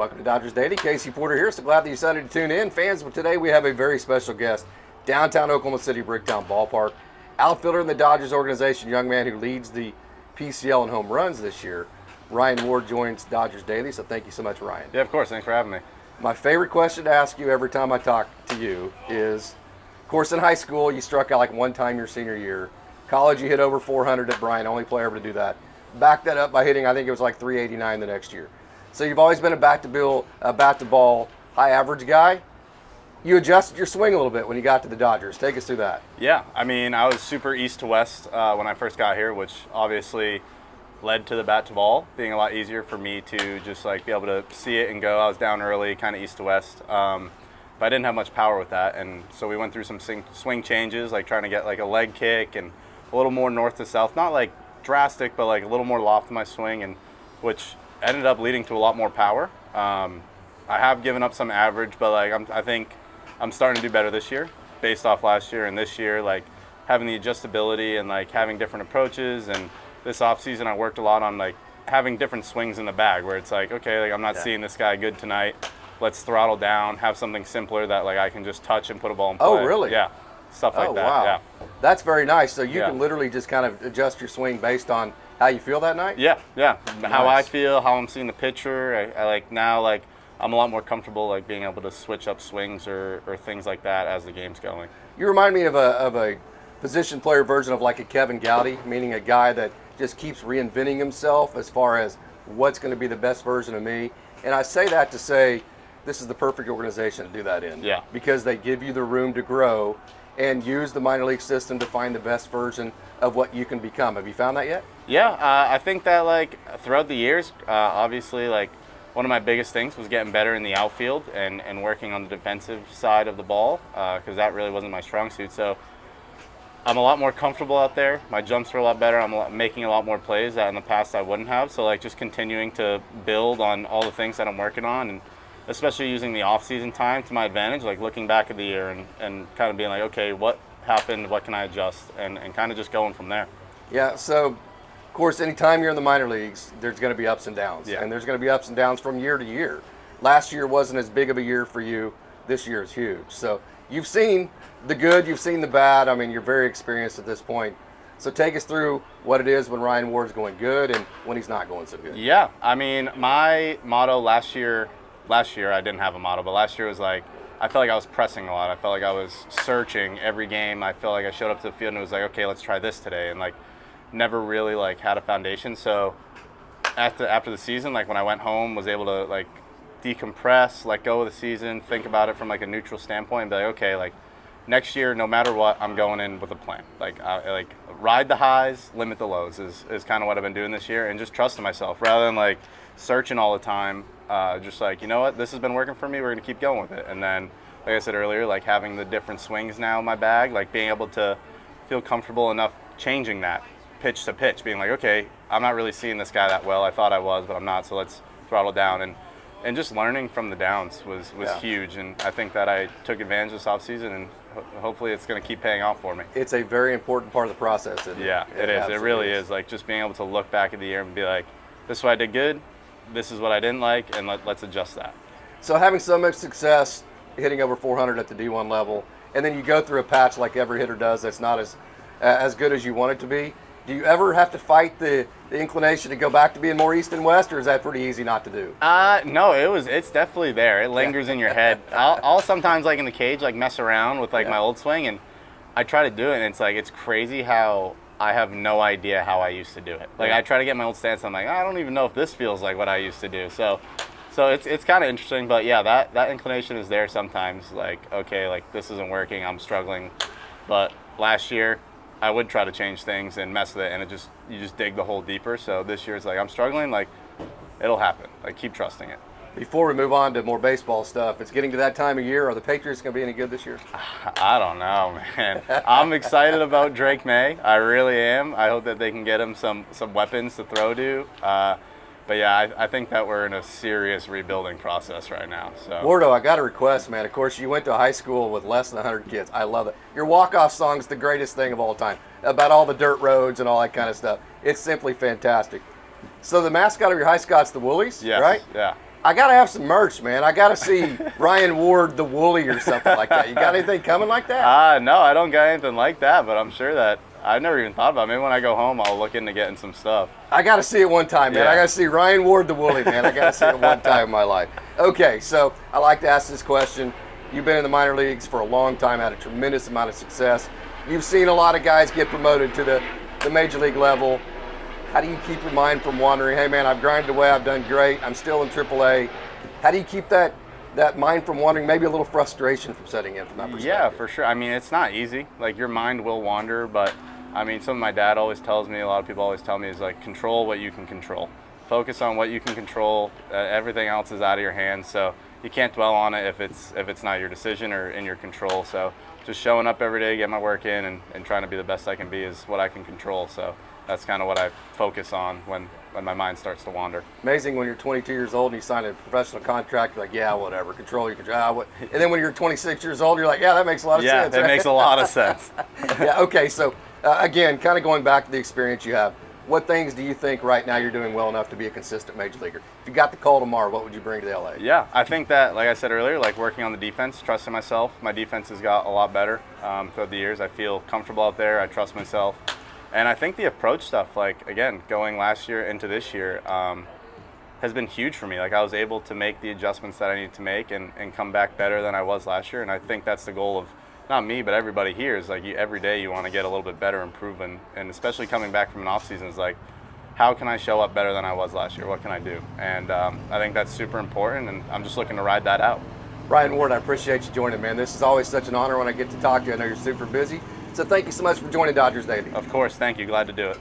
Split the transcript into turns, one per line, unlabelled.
Welcome to Dodgers Daily. Casey Porter here. So glad that you decided to tune in. Fans, but today we have a very special guest. Downtown Oklahoma City, Bricktown Ballpark. Outfielder in the Dodgers organization, young man who leads the PCL in home runs this year. Ryan Ward joins Dodgers Daily, so thank you so much, Ryan.
Yeah, of course. Thanks for having me.
My favorite question to ask you every time I talk to you is, of course, in high school, you struck out like one time your senior year. College, you hit over 400 at Bryant, only player ever to do that. Back that up by hitting, I think it was like 389 the next year. So you've always been a bat-to-ball, high-average guy. You adjusted your swing a little bit when you got to the Dodgers. Take us through that.
Yeah, I mean, I was super east to west when I first got here, which obviously led to the bat-to-ball being a lot easier for me to just like be able to see it and go. I was down early, kind of east to west, but I didn't have much power with that, and so we went through some swing changes, like trying to get like a leg kick and a little more north to south, not like drastic, but like a little more loft in my swing, and which ended up leading to a lot more power. I have given up some average, but like I think I'm starting to do better this year based off last year, and this year like having the adjustability and like having different approaches. And this off season I worked a lot on like having different swings in the bag where it's like, okay, like I'm not seeing this guy good tonight, let's throttle down, have something simpler that like I can just touch and put a ball in play.
Oh, really?
Yeah, stuff like that.
Wow.
Yeah,
that's very nice. So you can literally just kind of adjust your swing based on how you feel that night?
Yeah.
Nice.
How I feel, how I'm seeing the pitcher. I like now, like I'm a lot more comfortable like being able to switch up swings or things like that as the game's going.
You remind me of a position player version of like a Kevin Gowdy, meaning a guy that just keeps reinventing himself as far as what's going to be the best version of me. And I say that to say this is the perfect organization to do that in.
Yeah.
Because they give you the room to grow and use the minor league system to find the best version of what you can become. Have you found that yet?
Yeah, I think that like throughout the years, obviously like one of my biggest things was getting better in the outfield and working on the defensive side of the ball because that really wasn't my strong suit. So I'm a lot more comfortable out there. My jumps are a lot better. I'm making a lot more plays that in the past I wouldn't have. So like just continuing to build on all the things that I'm working on, and especially using the off-season time to my advantage, like looking back at the year and kind of being like, okay, what happened, what can I adjust, and kind of just going from there.
Yeah, so of course anytime you're in the minor leagues, there's going to be ups and downs.
Yeah.
And there's going to be ups and downs from year to year. Last year wasn't as big of a year for you. This year is huge. So you've seen the good, you've seen the bad. I mean, you're very experienced at this point. So take us through what it is when Ryan Ward's going good and when he's not going so good.
Yeah, I mean, my motto last year I didn't have a motto, but last year was like, I felt like I was pressing a lot. I felt like I was searching every game. I felt like I showed up to the field and it was like, okay, let's try this today, and like never really like had a foundation. So after the season, like when I went home, was able to like decompress, let go of the season, think about it from like a neutral standpoint, and be like, okay, like next year, no matter what, I'm going in with a plan. Like ride the highs, limit the lows is kind of what I've been doing this year, and just trusting myself rather than like searching all the time. Just like, you know what, this has been working for me, we're gonna keep going with it. And then, like I said earlier, like having the different swings now in my bag, like being able to feel comfortable enough changing that pitch to pitch, being like, okay, I'm not really seeing this guy that well. I thought I was, but I'm not, so let's throttle down. And just learning from the downs was huge, and I think that I took advantage this offseason, and hopefully it's going to keep paying off for me.
It's a very important part of the process, isn't it?
Yeah, it is. It really is. Like just being able to look back at the year and be like, this is what I did good, this is what I didn't like, and let's adjust that.
So having so much success, hitting over 400 at the D1 level, and then you go through a patch like every hitter does that's not as good as you want it to be, do you ever have to fight the inclination to go back to being more east and west, or is that pretty easy not to do?
No, it's definitely there. It lingers in your head. I'll sometimes like in the cage like mess around with like my old swing, and I try to do it, and it's like it's crazy how I have no idea how I used to do it. Like I try to get my old stance, I'm like, I don't even know if this feels like what I used to do. So it's kind of interesting, but yeah, that inclination is there sometimes. Like, okay, like this isn't working, I'm struggling. But last year I would try to change things and mess with it, and you just dig the hole deeper. So this year it's like I'm struggling, like it'll happen. Like keep trusting it.
Before we move on to more baseball stuff, it's getting to that time of year. Are the Patriots going to be any good this year?
I don't know, man. I'm excited about Drake May. I really am. I hope that they can get him some weapons to throw to. But yeah, I think that we're in a serious rebuilding process right now. So
Wardo, I got a request, man. Of course, you went to a high school with less than 100 kids. I love it. Your walk-off song's the greatest thing of all time, about all the dirt roads and all that kind of stuff. It's simply fantastic. So the mascot of your high scott's the Woolies,
yes,
right?
Yeah.
I gotta have some merch, man. I gotta see Ryan Ward the Woolly or something like that. You got anything coming like that?
No, I don't got anything like that, but I'm sure that I've never even thought about it. Maybe when I go home, I'll look into getting some stuff.
I gotta see it one time, man.
Yeah.
I gotta see Ryan Ward the Woolly, man. I gotta see it one time in my life. Okay, so I like to ask this question. You've been in the minor leagues for a long time, had a tremendous amount of success. You've seen a lot of guys get promoted to the major league level. How do you keep your mind from wandering? Hey, man, I've grinded away. I've done great. I'm still in AAA. How do you keep that mind from wandering? Maybe a little frustration from setting in from that perspective.
Yeah, for sure. I mean, it's not easy. Like, your mind will wander, but I mean, something my dad always tells me, a lot of people always tell me, is like, control what you can control. Focus on what you can control. Everything else is out of your hands, so you can't dwell on it if it's not your decision or in your control. So just showing up every day, get my work in, and trying to be the best I can be is what I can control. So that's kind of what I focus on when my mind starts to wander.
Amazing when you're 22 years old and you sign a professional contract, you're like, yeah, whatever, control your control. And then when you're 26 years old, you're like, yeah, that makes a lot of sense.
Yeah, that makes a lot of sense.
Yeah, okay, so again, kind of going back to the experience you have, what things do you think right now you're doing well enough to be a consistent major leaguer? If you got the call tomorrow, what would you bring to the LA?
Yeah, I think that, like I said earlier, like working on the defense, trusting myself. My defense has got a lot better throughout the years. I feel comfortable out there. I trust myself. And I think the approach stuff, like, again, going last year into this year, has been huge for me. Like, I was able to make the adjustments that I needed to make and come back better than I was last year. And I think that's the goal of not me, but everybody here, is like, every day you want to get a little bit better, improve, and especially coming back from an off season is like, how can I show up better than I was last year? What can I do? And I think that's super important, and I'm just looking to ride that out.
Ryan Ward, I appreciate you joining, man. This is always such an honor when I get to talk to you. I know you're super busy. So thank you so much for joining Dodgers Daily.
Of course, thank you. Glad to do it.